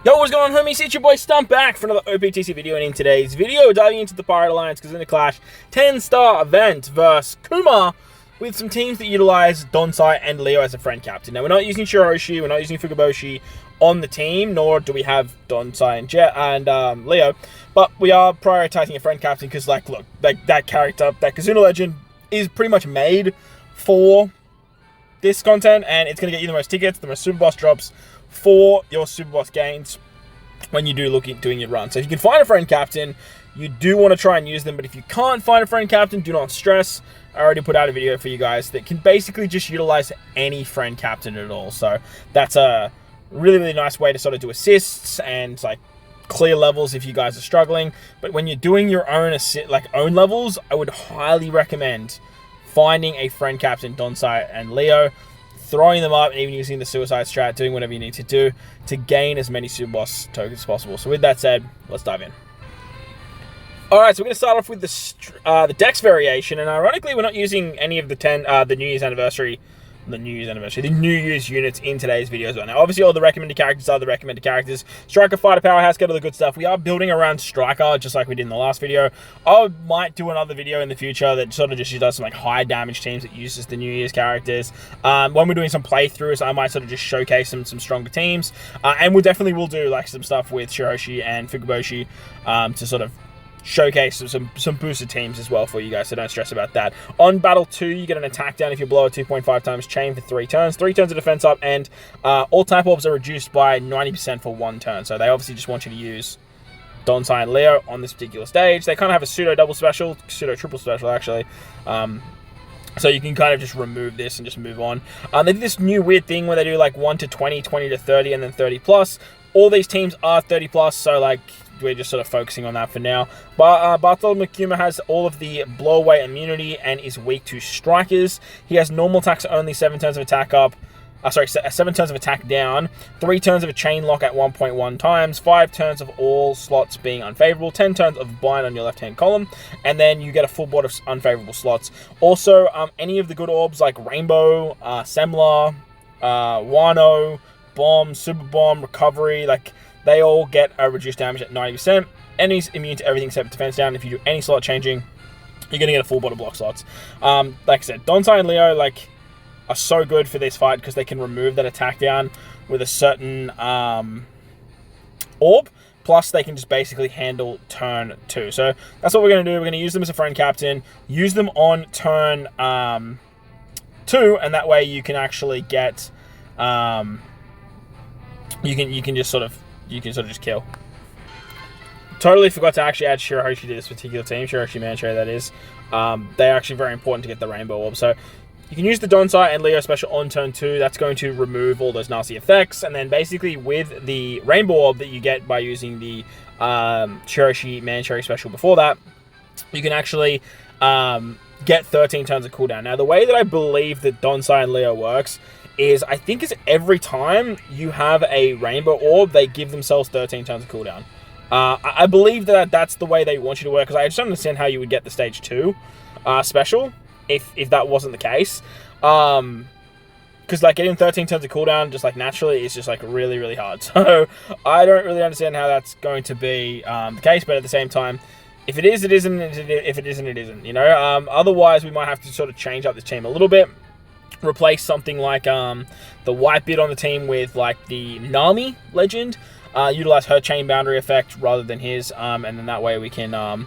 Yo, what's going on, homies? It's your boy Stump back for another OPTC video, and in today's video, we're diving into the Pirate Alliance Kizuna Clash 10-star event versus Kuma with some teams that utilize Donsai and Leo as a friend captain. Now, we're not using Shiroshi, we're not using Fukuboshi on the team, nor do we have Donsai and Jet and Leo, but we are prioritizing a friend captain because, like, look, that character, that Kizuna legend, is pretty much made for this content, and it's going to get you the most tickets, the most super boss drops for your super boss gains when you do look at doing your run. So if you can find a friend captain, you do want to try and use them, but if you can't find a friend captain, do not stress. I already put out a video for you guys that can basically just utilize any friend captain at all. So that's a really, really nice way to sort of do assists and like clear levels if you guys are struggling. But when you're doing your own own levels, I would highly recommend finding a friend captain, Donsai and Leo, throwing them up, and even using the suicide strat, doing whatever you need to do to gain as many super boss tokens as possible. So with that said, let's dive in. Alright, so we're going to start off with the Dex variation, and ironically we're not using any of the New Year's units in today's videos right now. Obviously all the recommended characters are the recommended characters. Striker, Fighter, Powerhouse, get all the good stuff. We are building around Striker, just like we did in the last video. I might do another video in the future that sort of just does some like high damage teams that uses the New Year's characters. When we're doing some playthroughs, I might sort of just showcase some stronger teams. And we definitely will do like some stuff with Shiroshi and Fukuboshi to sort of showcase some boosted teams as well for you guys, so don't stress about that. On battle 2, you get an attack down if you blow a 2.5 times chain for 3 turns. 3 turns of defense up, and all type orbs are reduced by 90% for 1 turn. So they obviously just want you to use Donsai and Leo on this particular stage. They kind of have a pseudo double special, pseudo triple special actually. So you can kind of just remove this and just move on. They did this new weird thing where they do like 1 to 20, 20 to 30, and then 30 plus. All these teams are 30 plus, so like we're just sort of focusing on that for now. But Bartholomew Kuma has all of the blow away immunity and is weak to strikers. He has normal attacks only, 7 turns of attack up. 7 turns of attack down, 3 turns of a chain lock at 1.1 times, 5 turns of all slots being unfavorable, 10 turns of bind on your left-hand column, and then you get a full board of unfavorable slots. Also, any of the good orbs like Rainbow, Semla, Wano, Bomb, Super Bomb, Recovery, like they all get a reduced damage at 90%, and he's immune to everything except defense down. If you do any slot changing, you're going to get a full board of block slots. Like I said, Donsai and Leo are so good for this fight because they can remove that attack down with a certain orb. Plus, they can just basically handle turn 2. So that's what we're going to do. We're going to use them as a friend captain, use them on turn 2, and that way you can actually get you can sort of just kill. Totally forgot to actually add Shiroshi to this particular team, Shiroshi Manchari that is. They're actually very important to get the Rainbow Orb. So you can use the Donsai and Leo special on turn 2. That's going to remove all those nasty effects. And then basically with the Rainbow Orb that you get by using the Shiroshi Manchari special before that, you can actually get 13 turns of cooldown. Now the way that I believe that Donsai and Leo works is, I think it's every time you have a Rainbow Orb, they give themselves 13 turns of cooldown. I believe that that's the way they want you to work, because I just don't understand how you would get the stage 2 special if that wasn't the case. Because like getting 13 turns of cooldown just like naturally is just like really, really hard. So I don't really understand how that's going to be the case, but at the same time, if it is, it isn't. If it isn't, it isn't. You know. Otherwise, we might have to sort of change up this team a little bit. Replace something like the Whitebeard on the team with like the Nami legend. Utilize her chain boundary effect rather than his, and then that way we can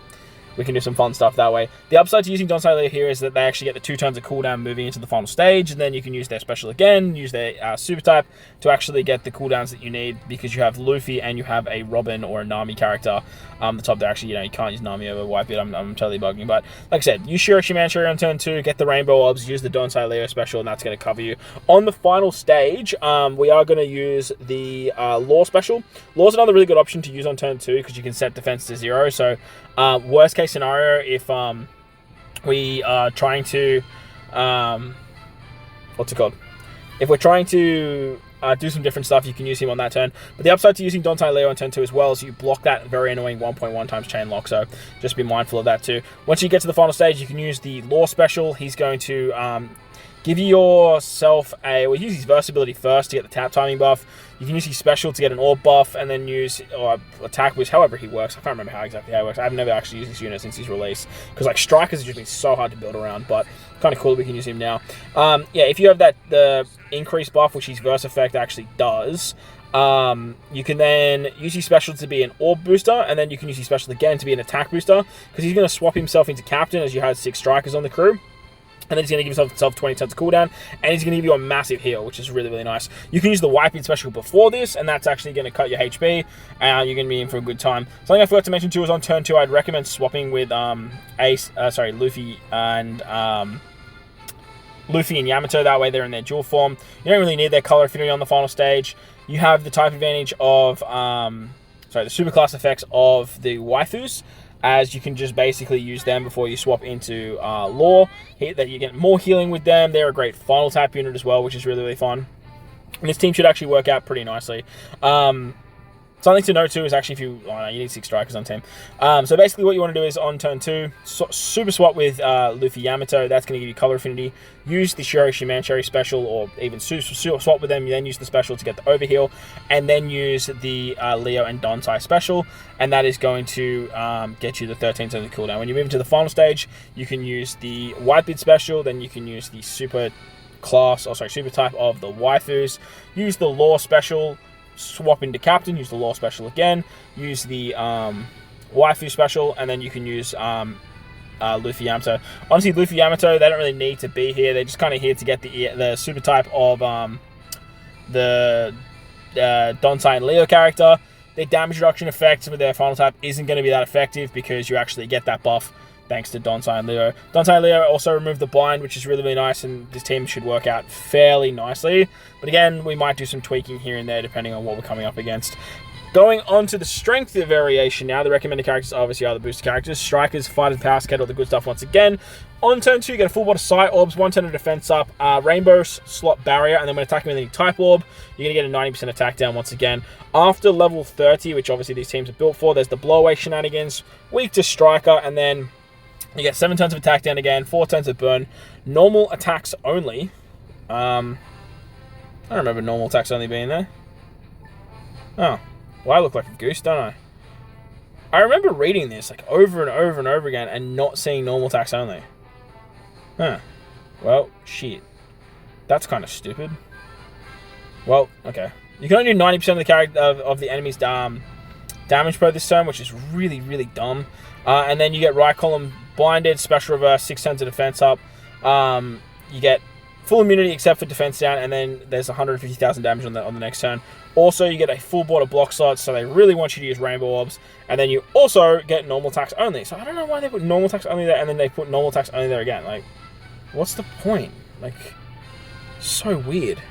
do some fun stuff that way. The upside to using Donsai Leo here is that they actually get the 2 turns of cooldown moving into the final stage, and then you can use their special again, use their super type to actually get the cooldowns that you need, because you have Luffy and you have a Robin or a Nami character. The top there, actually, you can't use Nami over Whitebeard. I'm totally bugging, but like I said, use Shiroshi Manchari on turn 2, get the Rainbow Orbs, use the Donsai Leo special, and that's going to cover you. On the final stage, we are going to use the Law special. Law's another really good option to use on turn 2 because you can set defense to 0. So worst case scenario, if we are trying to if we're trying to do some different stuff, you can use him on that turn. But the upside to using Donsai Leo on turn 2 as well is you block that very annoying 1.1 times chain lock, so just be mindful of that too. Once you get to the final stage, you can use the Law special. He's going to give yourself use his versatility first to get the tap timing buff. You can use his special to get an orb buff, and then use or attack boost, however he works. I can't remember how exactly he works. I've never actually used this unit since his release, because like strikers have just been so hard to build around, but kind of cool that we can use him now. Yeah, if you have the increase buff, which his verse effect actually does, you can then use his special to be an orb booster, and then you can use his special again to be an attack booster, because he's going to swap himself into captain as you had 6 strikers on the crew. And then he's going to give himself 20 turns of cooldown, and he's going to give you a massive heal, which is really, really nice. You can use the wiping special before this, and that's actually going to cut your HP, and you're going to be in for a good time. Something I forgot to mention too is on turn 2, I'd recommend swapping with Luffy and Yamato. That way they're in their dual form. You don't really need their color affinity on the final stage. You have the type advantage of the super class effects of the waifus, as you can just basically use them before you swap into Law. That you get more healing with them. They're a great final tap unit as well, which is really, really fun. And this team should actually work out pretty nicely. Something to note too is actually if you need 6 strikers on team. So basically what you want to do is on turn 2, super swap with Luffy Yamato. That's going to give you color affinity. Use the Shichibokai special, or even super swap with them. You then use the special to get the overheal, and then use the Leo and Donsai special, and that is going to get you the 13 turns of cooldown. When you move into the final stage, you can use the White Bid special. Then you can use the super type of the waifus. Use the Law special. Swap into captain, use the Law special again, use the waifu special, and then you can use Luffy Yamato. Honestly, Luffy Yamato, they don't really need to be here. They're just kind of here to get the super type of the Donsai and Leo character. Their damage reduction effect with their final type isn't going to be that effective, because you actually get that buff thanks to Donsai and Leo. Donsai and Leo also remove the blind, which is really, really nice, and this team should work out fairly nicely. But again, we might do some tweaking here and there depending on what we're coming up against. Going on to the strength variation now, the recommended characters obviously are the booster characters. Strikers, fighters, power scatter, all the good stuff once again. On turn 2, you get a full body SAI orbs, 1 turn of defense up, rainbow slot barrier, and then when attacking with any type orb, you're going to get a 90% attack down once again. After level 30, which obviously these teams are built for, there's the blow away shenanigans, weak to striker, and then you get 7 turns of attack down again, 4 turns of burn, normal attacks only. I don't remember normal attacks only being there. Oh, well, I look like a goose, don't I? I remember reading this like over and over and over again and not seeing normal attacks only. Huh. Well, shit. That's kind of stupid. Well, okay. You can only do 90% of the character of the enemy's damage per this turn, which is really, really dumb. And then you get right column blinded, special reverse, 6 turns of defense up. You get full immunity except for defense down, and then there's 150,000 damage on the next turn. Also, you get a full border block slot, so they really want you to use rainbow orbs. And then you also get normal attacks only. So I don't know why they put normal attacks only there, and then they put normal attacks only there again. Like, what's the point? Like, so weird.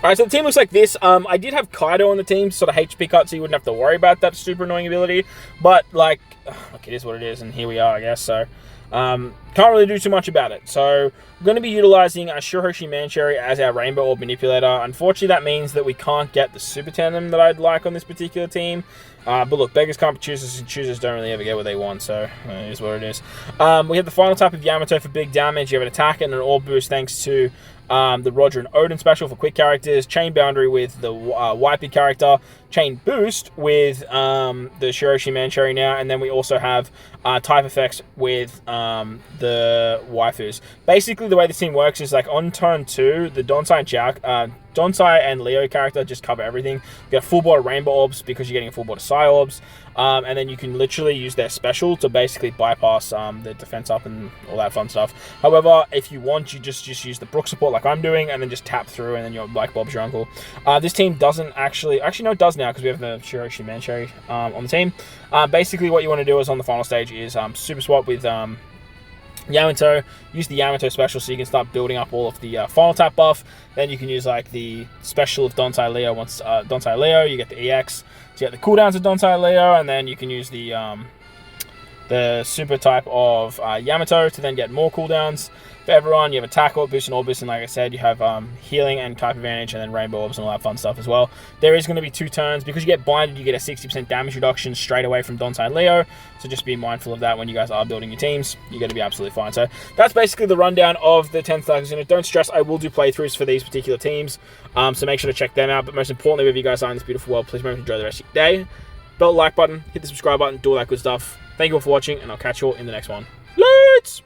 Alright, so the team looks like this. I did have Kaido on the team, sort of HP cut, so you wouldn't have to worry about that super annoying ability. But, like, look, it is what it is, and here we are, I guess. So, can't really do too much about it. So, we're going to be utilizing Shirohoshi Mancherry as our Rainbow Orb Manipulator. Unfortunately, that means that we can't get the Super Tandem that I'd like on this particular team. But look, beggars can't be choosers, and choosers don't really ever get what they want, so it is what it is. We have the final type of Yamato for big damage. You have an attack and an orb boost thanks to the Roger and Odin special for quick characters, Chain Boundary with the Wipey character, Chain Boost with the Shirohoshi Mancherry now, and then we also have type effects with the waifus. Basically, the way this team works is like on turn 2, the Donsai and Leo character just cover everything. You get full body rainbow orbs because you're getting a full body SAI orbs. And then you can literally use their special to basically bypass the defense up and all that fun stuff. However, if you want, you just use the Brook support like I'm doing, and then just tap through, and then you're like Bob's your uncle. This team doesn't actually no, it does now because we have the Shirohoshi Mancherry on the team. Basically, what you want to do is on the final stage is super swap with Yamato, use the Yamato special so you can start building up all of the final tap buff. Then you can use like the special of Donsai Leo. Once Donsai Leo, you get the EX. So you get the cooldowns of Donsai Leo, and then you can use the the super type of Yamato to then get more cooldowns. For everyone, you have attack orb boost and orb boost, and like I said, you have healing and type advantage, and then rainbow orbs and all that fun stuff as well. There is going to be 2 turns. Because you get blinded, you get a 60% damage reduction straight away from Donsai and Leo, so just be mindful of that when you guys are building your teams. You're going to be absolutely fine. So that's basically the rundown of the 10-star Kizuna. Don't stress, I will do playthroughs for these particular teams, so make sure to check them out. But most importantly, wherever you guys are in this beautiful world, please remember to enjoy the rest of your day. Bell the like button, hit the subscribe button, do all that good stuff. Thank you all for watching, and I'll catch you all in the next one. Let's